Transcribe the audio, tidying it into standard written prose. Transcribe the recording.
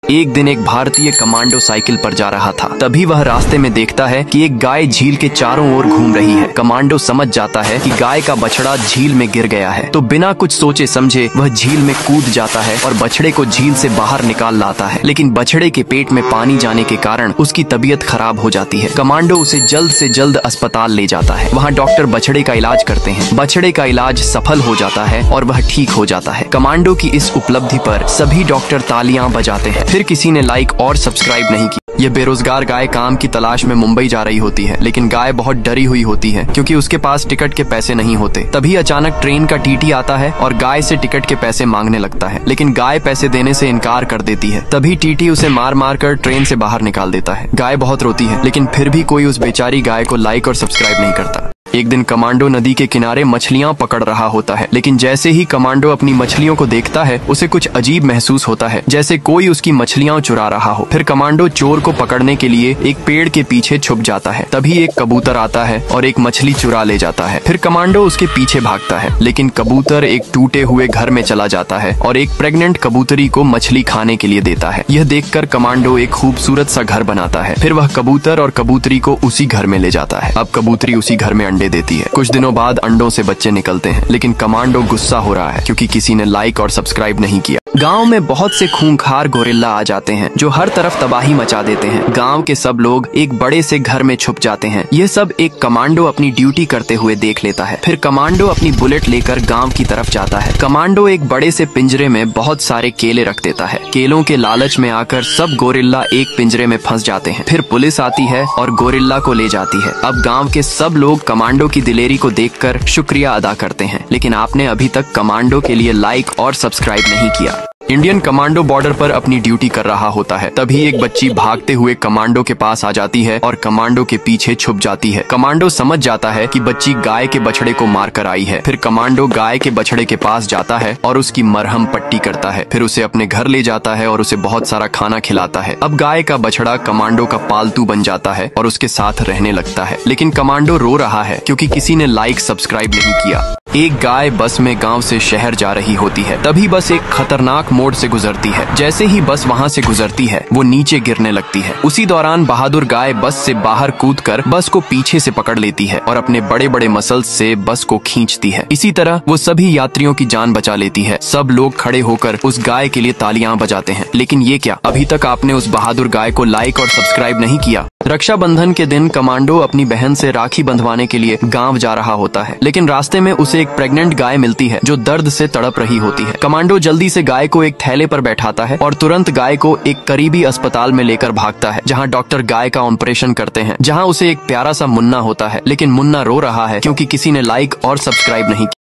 एक दिन एक भारतीय कमांडो साइकिल पर जा रहा था। तभी वह रास्ते में देखता है कि एक गाय झील के चारों ओर घूम रही है। कमांडो समझ जाता है कि गाय का बछड़ा झील में गिर गया है, तो बिना कुछ सोचे समझे वह झील में कूद जाता है और बछड़े को झील से बाहर निकाल लाता है। लेकिन बछड़े के पेट में पानी जाने के कारण उसकी तबीयत खराब हो जाती है। कमांडो उसे जल्द से जल्द अस्पताल ले जाता है। वहाँ डॉक्टर बछड़े का इलाज करते हैं। बछड़े का इलाज सफल हो जाता है और वह ठीक हो जाता है। कमांडो की इस उपलब्धि पर सभी डॉक्टर तालियां बजाते हैं। फिर किसी ने लाइक और सब्सक्राइब नहीं किया। यह बेरोजगार गाय काम की तलाश में मुंबई जा रही होती है, लेकिन गाय बहुत डरी हुई होती है क्योंकि उसके पास टिकट के पैसे नहीं होते। तभी अचानक ट्रेन का टीटी आता है और गाय से टिकट के पैसे मांगने लगता है, लेकिन गाय पैसे देने से इनकार कर देती है। तभी टीटी उसे मार मार कर ट्रेन से बाहर निकाल देता है। गाय बहुत रोती है, लेकिन फिर भी कोई उस बेचारी गाय को लाइक और सब्सक्राइब नहीं करता। एक दिन कमांडो नदी के किनारे मछलियां पकड़ रहा होता है, लेकिन जैसे ही कमांडो अपनी मछलियों को देखता है उसे कुछ अजीब महसूस होता है, जैसे कोई उसकी मछलियां चुरा रहा हो। फिर कमांडो चोर को पकड़ने के लिए एक पेड़ के पीछे छुप जाता है। तभी एक कबूतर आता है और एक मछली चुरा ले जाता है। फिर कमांडो उसके पीछे भागता है, लेकिन कबूतर एक टूटे हुए घर में चला जाता है और एक प्रेग्नेंट कबूतरी को मछली खाने के लिए देता है। यह देखकर कमांडो एक खूबसूरत सा घर बनाता है। फिर वह कबूतर और कबूतरी को उसी घर में ले जाता है। अब कबूतरी उसी घर में देती है। कुछ दिनों बाद अंडों से बच्चे निकलते हैं, लेकिन कमांडो गुस्सा हो रहा है क्योंकि किसी ने लाइक और सब्सक्राइब नहीं किया। गांव में बहुत से खूंखार गोरिल्ला आ जाते हैं जो हर तरफ तबाही मचा देते हैं। गांव के सब लोग एक बड़े से घर में छुप जाते हैं। यह सब एक कमांडो अपनी ड्यूटी करते हुए देख लेता है। फिर कमांडो अपनी बुलेट लेकर गांव की तरफ जाता है। कमांडो एक बड़े से पिंजरे में बहुत सारे केले रख देता है। केलों के लालच में आकर सब गोरिल्ला एक पिंजरे में फंस जाते हैं। फिर पुलिस आती है और गोरिल्ला को ले जाती है। अब गाँव के सब लोग कमांडो की दिलेरी को देखकर शुक्रिया अदा करते हैं, लेकिन आपने अभी तक कमांडो के लिए लाइक और सब्सक्राइब नहीं किया। इंडियन कमांडो बॉर्डर पर अपनी ड्यूटी कर रहा होता है। तभी एक बच्ची भागते हुए कमांडो के पास आ जाती है और कमांडो के पीछे छुप जाती है। कमांडो समझ जाता है कि बच्ची गाय के बछड़े को मार कर आई है। फिर कमांडो गाय के बछड़े के पास जाता है और उसकी मरहम पट्टी करता है। फिर उसे अपने घर ले जाता है और उसे बहुत सारा खाना खिलाता है। अब गाय का बछड़ा कमांडो का पालतू बन जाता है और उसके साथ रहने लगता है। लेकिन कमांडो रो रहा है क्योंकि किसी ने लाइक सब्सक्राइब नहीं किया। एक गाय बस में गांव से शहर जा रही होती है। तभी बस एक खतरनाक मोड़ से गुजरती है। जैसे ही बस वहां से गुजरती है वो नीचे गिरने लगती है। उसी दौरान बहादुर गाय बस से बाहर कूदकर बस को पीछे से पकड़ लेती है और अपने बड़े बड़े मसल्स से बस को खींचती है। इसी तरह वो सभी यात्रियों की जान बचा लेती है। सब लोग खड़े होकर उस गाय के लिए तालियां बजाते हैं। लेकिन ये क्या, अभी तक आपने उस बहादुर गाय को लाइक और सब्सक्राइब नहीं किया। रक्षाबंधन के दिन कमांडो अपनी बहन से राखी बंधवाने के लिए गांव जा रहा होता है, लेकिन रास्ते में उसे एक प्रेग्नेंट गाय मिलती है जो दर्द से तड़प रही होती है। कमांडो जल्दी से गाय को एक थैले पर बैठाता है और तुरंत गाय को एक करीबी अस्पताल में लेकर भागता है, जहां डॉक्टर गाय का ऑपरेशन करते हैं। जहां उसे एक प्यारा सा मुन्ना होता है, लेकिन मुन्ना रो रहा है क्योंकि किसी ने लाइक और सब्सक्राइब नहीं किया।